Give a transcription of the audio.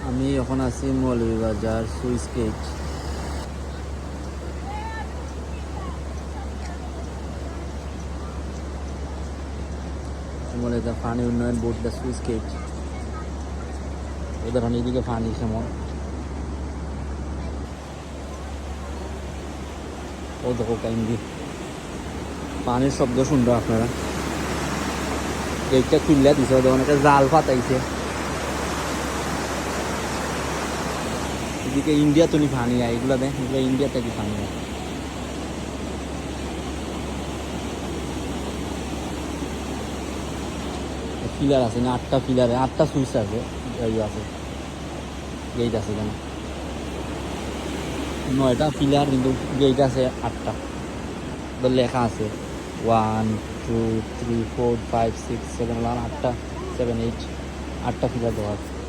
আমি এখন আছি মৌলভীবাজার সুইচ গেট। মৌলভীবাজার পানি উন্নয়ন বোর্ড সুইচ গেট। ওদের এদিকে পানি সেমন ও দেখো কাইন্দি পানির শব্দ শুনবো আপনারা। গেটটা খুললে দিছে অনেকে জাল ফাটাইছে। এদিকে ইন্ডিয়া তুলি পানি আয় এগুলো দেখ, এগুলো ইন্ডিয়া থেকে পানি আয়। পিলার আছে না, 8টা পিলারে 8টা সুইচ আছে, আছে গেট আছে কেন 9টা পিলার, কিন্তু গেট আছে 8টা। লেখা আছে 1 2 3 4 5 6 7 8টা 7 8 8টা পিলার দেওয়া আছে।